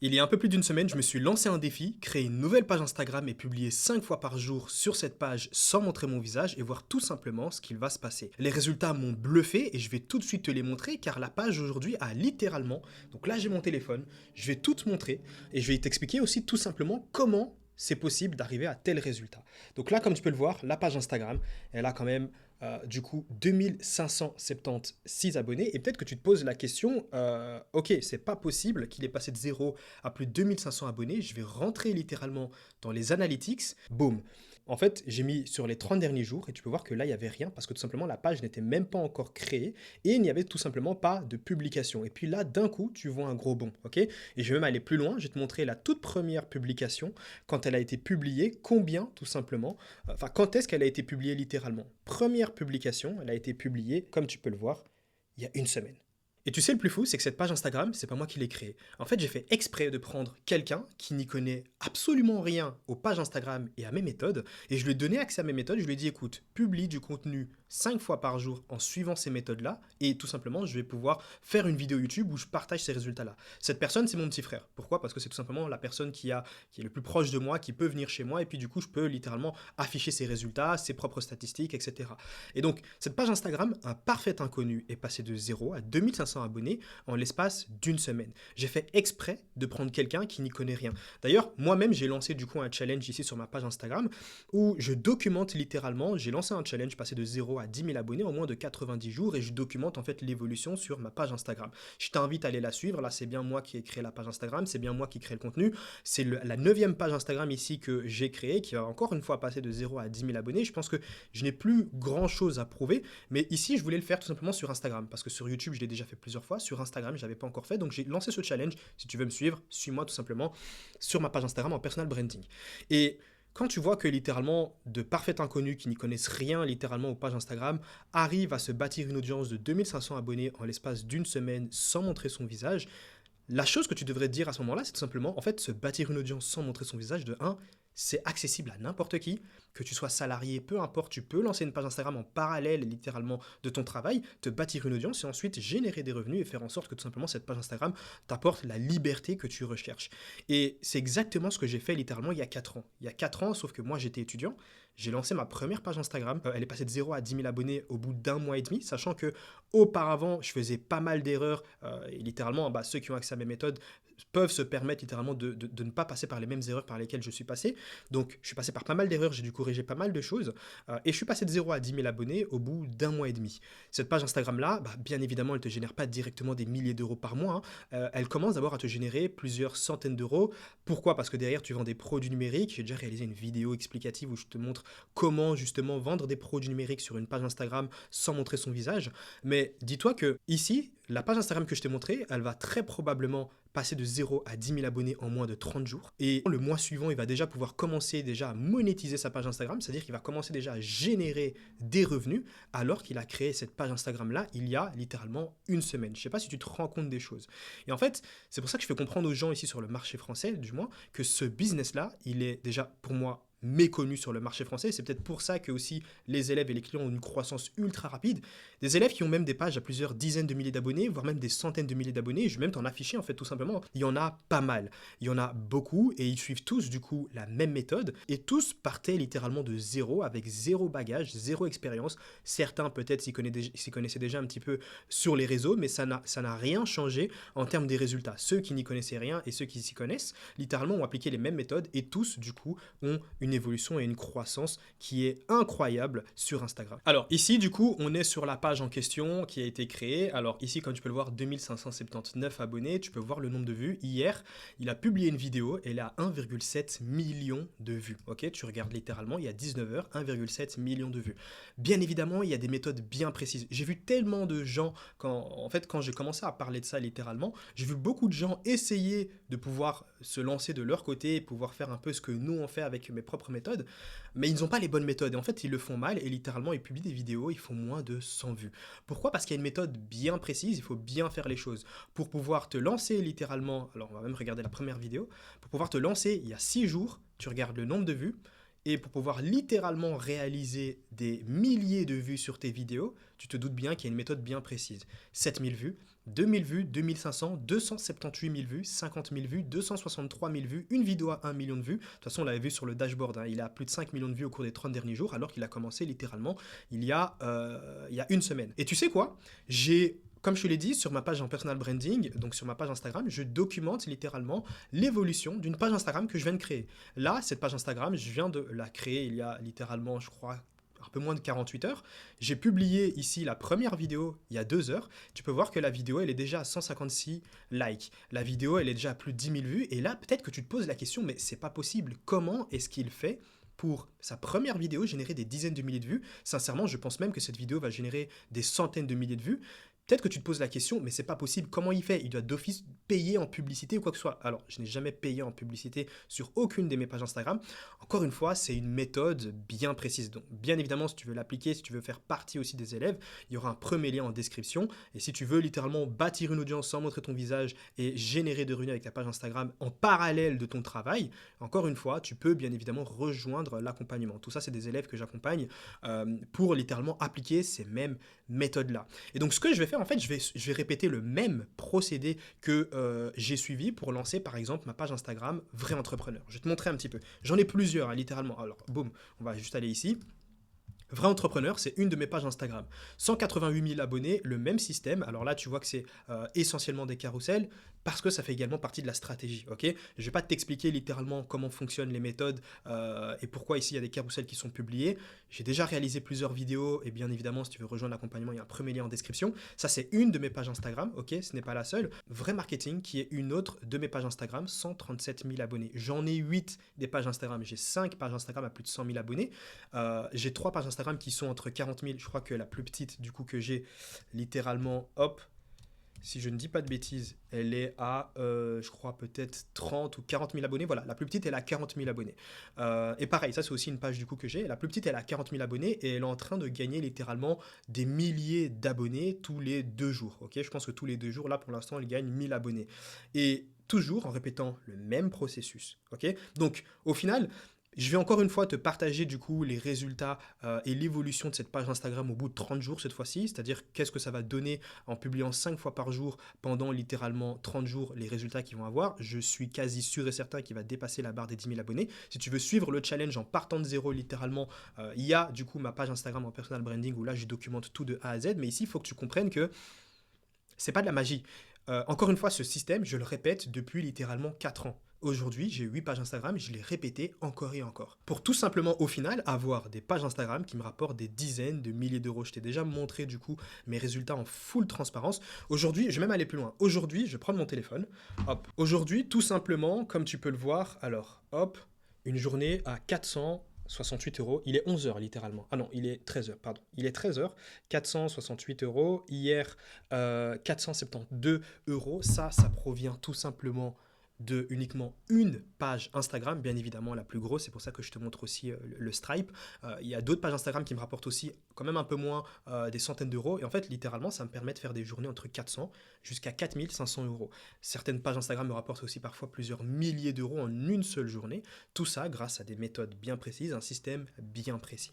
Il y a un peu plus d'une semaine, je me suis lancé un défi, créer une nouvelle page Instagram et publier 5 fois par jour sur cette page sans montrer mon visage et voir tout simplement ce qu'il va se passer. Les résultats m'ont bluffé et je vais tout de suite te les montrer car la page aujourd'hui a littéralement, donc là j'ai mon téléphone, je vais tout te montrer et je vais t'expliquer aussi tout simplement comment c'est possible d'arriver à tel résultat. Donc là, comme tu peux le voir, la page Instagram, elle a quand même du coup 2576 abonnés. Et peut-être que tu te poses la question, ok, c'est pas possible qu'il ait passé de 0 à plus de 2500 abonnés. Je vais rentrer littéralement dans les analytics. Boum. En fait, j'ai mis sur les 30 derniers jours et tu peux voir que là, il n'y avait rien parce que tout simplement, la page n'était même pas encore créée et il n'y avait tout simplement pas de publication. Et puis là, d'un coup, tu vois un gros bond, ok? Et je vais même aller plus loin. Je vais te montrer la toute première publication quand elle a été publiée, combien tout simplement, enfin quand est-ce qu'elle a été publiée littéralement. Première publication, elle a été publiée, comme tu peux le voir, il y a une semaine. Et tu sais, le plus fou, c'est que cette page Instagram, c'est pas moi qui l'ai créée. En fait, j'ai fait exprès de prendre quelqu'un qui n'y connaît absolument rien aux pages Instagram et à mes méthodes, et je lui ai donné accès à mes méthodes. Je lui ai dit, écoute, publie du contenu 5 fois par jour en suivant ces méthodes-là, et tout simplement, je vais pouvoir faire une vidéo YouTube où je partage ces résultats-là. Cette personne, c'est mon petit frère. Pourquoi? Parce que c'est tout simplement la personne qui est le plus proche de moi, qui peut venir chez moi, et puis du coup, je peux littéralement afficher ses résultats, ses propres statistiques, etc. Et donc, cette page Instagram, un parfait inconnu, est passée de 0 à 2500 abonnés en l'espace d'une semaine. J'ai fait exprès de prendre quelqu'un qui n'y connaît rien. D'ailleurs, moi-même, j'ai lancé du coup un challenge ici sur ma page Instagram où je documente littéralement, j'ai lancé un challenge passé de 0 à 10 000 abonnés en moins de 90 jours et je documente en fait l'évolution sur ma page Instagram. Je t'invite à aller la suivre. Là, c'est bien moi qui ai créé la page Instagram, c'est bien moi qui crée le contenu. C'est la 9e page Instagram ici que j'ai créée qui va encore une fois passer de 0 à 10 000 abonnés. Je pense que je n'ai plus grand chose à prouver, mais ici, je voulais le faire tout simplement sur Instagram parce que sur YouTube, je l'ai déjà fait plusieurs fois. Sur Instagram, je l'avais pas encore fait, donc j'ai lancé ce challenge. Si tu veux me suivre, suis-moi tout simplement sur ma page Instagram en personal branding. Et quand tu vois que littéralement de parfaits inconnus qui n'y connaissent rien littéralement aux pages Instagram arrivent à se bâtir une audience de 2500 abonnés en l'espace d'une semaine sans montrer son visage, la chose que tu devrais te dire à ce moment-là, c'est tout simplement, en fait, se bâtir une audience sans montrer son visage, de un, c'est accessible à n'importe qui, que tu sois salarié, peu importe, tu peux lancer une page Instagram en parallèle littéralement de ton travail, te bâtir une audience et ensuite générer des revenus et faire en sorte que tout simplement cette page Instagram t'apporte la liberté que tu recherches. Et c'est exactement ce que j'ai fait littéralement il y a 4 ans. Il y a 4 ans, sauf que moi j'étais étudiant, j'ai lancé ma première page Instagram. Elle est passée de 0 à 10 000 abonnés au bout d'un mois et demi, sachant que auparavant, je faisais pas mal d'erreurs. Et littéralement, ceux qui ont accès à mes méthodes peuvent se permettre littéralement de ne pas passer par les mêmes erreurs par lesquelles je suis passé. Donc, je suis passé par pas mal d'erreurs, j'ai dû corriger pas mal de choses. Et je suis passé de 0 à 10 000 abonnés au bout d'un mois et demi. Cette page Instagram-là, bien évidemment, elle ne te génère pas directement des milliers d'euros par mois, hein. Elle commence d'abord à te générer plusieurs centaines d'euros. Pourquoi? Parce que derrière, tu vends des produits numériques. J'ai déjà réalisé une vidéo explicative où je te montre comment justement vendre des produits numériques sur une page Instagram sans montrer son visage. Mais dis-toi que ici, la page Instagram que je t'ai montrée, elle va très probablement passer de 0 à 10 000 abonnés en moins de 30 jours. Et le mois suivant, il va déjà pouvoir commencer déjà à monétiser sa page Instagram, c'est-à-dire qu'il va commencer déjà à générer des revenus alors qu'il a créé cette page Instagram-là il y a littéralement une semaine. Je ne sais pas si tu te rends compte des choses. Et en fait, c'est pour ça que je fais comprendre aux gens ici sur le marché français, du moins, que ce business-là, il est déjà pour moi méconnu sur le marché français. C'est peut-être pour ça que aussi les élèves et les clients ont une croissance ultra rapide. Des élèves qui ont même des pages à plusieurs dizaines de milliers d'abonnés, voire même des centaines de milliers d'abonnés. Je vais même t'en afficher en fait tout simplement. Il y en a pas mal. Il y en a beaucoup et ils suivent tous du coup la même méthode et tous partaient littéralement de zéro avec zéro bagage, zéro expérience. Certains peut-être s'y connaissaient déjà un petit peu sur les réseaux, mais ça n'a rien changé en termes des résultats. Ceux qui n'y connaissaient rien et ceux qui s'y connaissent, littéralement ont appliqué les mêmes méthodes et tous du coup ont une évolution et une croissance qui est incroyable sur Instagram. Alors ici du coup on est sur la page en question qui a été créée. Alors ici comme tu peux le voir 2579 abonnés, tu peux voir le nombre de vues. Hier il a publié une vidéo, elle a 1,7 million de vues. Ok, tu regardes littéralement, il y a 19 heures, 1,7 million de vues. Bien évidemment il y a des méthodes bien précises. J'ai vu tellement de gens quand j'ai commencé à parler de ça littéralement, j'ai vu beaucoup de gens essayer de pouvoir se lancer de leur côté et pouvoir faire un peu ce que nous on fait avec mes propres méthodes, mais ils n'ont pas les bonnes méthodes et en fait ils le font mal et littéralement ils publient des vidéos, ils font moins de 100 vues. Pourquoi? Parce qu'il y a une méthode bien précise, il faut bien faire les choses. Pour pouvoir te lancer littéralement, alors on va même regarder la première vidéo, pour pouvoir te lancer il y a 6 jours, tu regardes le nombre de vues, et pour pouvoir littéralement réaliser des milliers de vues sur tes vidéos, tu te doutes bien qu'il y a une méthode bien précise. 7 000 vues, 2000 vues, 2500, 278 000 vues, 50 000 vues, 263 000 vues, une vidéo à 1 million de vues. De toute façon, on l'avait vu sur le dashboard, hein, il a plus de 5 millions de vues au cours des 30 derniers jours, alors qu'il a commencé littéralement il y a une semaine. Et tu sais quoi? Comme je te l'ai dit, sur ma page en personal branding, donc sur ma page Instagram, je documente littéralement l'évolution d'une page Instagram que je viens de créer. Là, cette page Instagram, je viens de la créer il y a littéralement, je crois, un peu moins de 48 heures. J'ai publié ici la première vidéo il y a 2 heures. Tu peux voir que la vidéo, elle est déjà à 156 likes. La vidéo, elle est déjà à plus de 10 000 vues. Et là, peut-être que tu te poses la question, mais c'est pas possible. Comment est-ce qu'il fait pour sa première vidéo générer des dizaines de milliers de vues? Sincèrement, je pense même que cette vidéo va générer des centaines de milliers de vues. Peut-être que tu te poses la question, mais c'est pas possible. Comment il fait? Il doit d'office payer en publicité ou quoi que ce soit. Alors, je n'ai jamais payé en publicité sur aucune de mes pages Instagram. Encore une fois, c'est une méthode bien précise. Donc, bien évidemment, si tu veux l'appliquer, si tu veux faire partie aussi des élèves, il y aura un premier lien en description. Et si tu veux littéralement bâtir une audience sans montrer ton visage et générer de revenus avec ta page Instagram en parallèle de ton travail, encore une fois, tu peux bien évidemment rejoindre l'accompagnement. Tout ça, c'est des élèves que j'accompagne pour littéralement appliquer ces mêmes méthodes-là. Et donc, ce que je vais faire, en fait, je vais répéter le même procédé que j'ai suivi pour lancer, par exemple, ma page Instagram Vrai Entrepreneur. Je vais te montrer un petit peu. J'en ai plusieurs, hein, littéralement. Alors, boum, on va juste aller ici. Vrai Entrepreneur, c'est une de mes pages Instagram. 188 000 abonnés, le même système. Alors là, tu vois que c'est essentiellement des carousels parce que ça fait également partie de la stratégie. Ok, je ne vais pas t'expliquer littéralement comment fonctionnent les méthodes et pourquoi ici il y a des carousels qui sont publiés. J'ai déjà réalisé plusieurs vidéos et bien évidemment, si tu veux rejoindre l'accompagnement, il y a un premier lien en description. Ça, c'est une de mes pages Instagram. Ok, ce n'est pas la seule. Vrai Marketing, qui est une autre de mes pages Instagram, 137 000 abonnés. J'en ai 8 des pages Instagram. J'ai 5 pages Instagram à plus de 100 000 abonnés. J'ai 3 pages Instagram qui sont entre 40 000, je crois que la plus petite du coup que j'ai littéralement, hop, si je ne dis pas de bêtises, elle est à, je crois peut-être 30 ou 40 000 abonnés. Voilà, la plus petite, elle a 40 000 abonnés. Et pareil, ça c'est aussi une page du coup que j'ai. La plus petite, elle a 40 000 abonnés et elle est en train de gagner littéralement des milliers d'abonnés tous les 2 jours. Ok, je pense que tous les 2 jours, là pour l'instant, elle gagne 1000 abonnés. Et toujours en répétant le même processus. Ok, donc au final, je vais encore une fois te partager du coup les résultats et l'évolution de cette page Instagram au bout de 30 jours cette fois-ci, c'est-à-dire qu'est-ce que ça va donner en publiant 5 fois par jour pendant littéralement 30 jours, les résultats qu'ils vont avoir. Je suis quasi sûr et certain qu'il va dépasser la barre des 10 000 abonnés. Si tu veux suivre le challenge en partant de zéro littéralement, il y a du coup ma page Instagram en personal branding où là je documente tout de A à Z, mais ici il faut que tu comprennes que c'est pas de la magie. Encore une fois, ce système, je le répète depuis littéralement 4 ans. Aujourd'hui, j'ai 8 pages Instagram et je l'ai répété encore et encore. Pour tout simplement, au final, avoir des pages Instagram qui me rapportent des dizaines de milliers d'euros. Je t'ai déjà montré du coup mes résultats en full transparence. Aujourd'hui, je vais même aller plus loin. Aujourd'hui, je vais prendre mon téléphone. Hop. Aujourd'hui, tout simplement, comme tu peux le voir, alors, hop, une journée à 468 euros. Il est 11 heures littéralement. Ah non, il est 13 heures, pardon. Il est 13 heures, 468 euros. Hier, 472 euros. Ça provient tout simplement de uniquement une page Instagram, bien évidemment la plus grosse, c'est pour ça que je te montre aussi le Stripe. Il y a d'autres pages Instagram qui me rapportent aussi quand même un peu moins des centaines d'euros, et en fait littéralement ça me permet de faire des journées entre 400 jusqu'à 4500 euros. Certaines pages Instagram me rapportent aussi parfois plusieurs milliers d'euros en une seule journée, tout ça grâce à des méthodes bien précises, un système bien précis.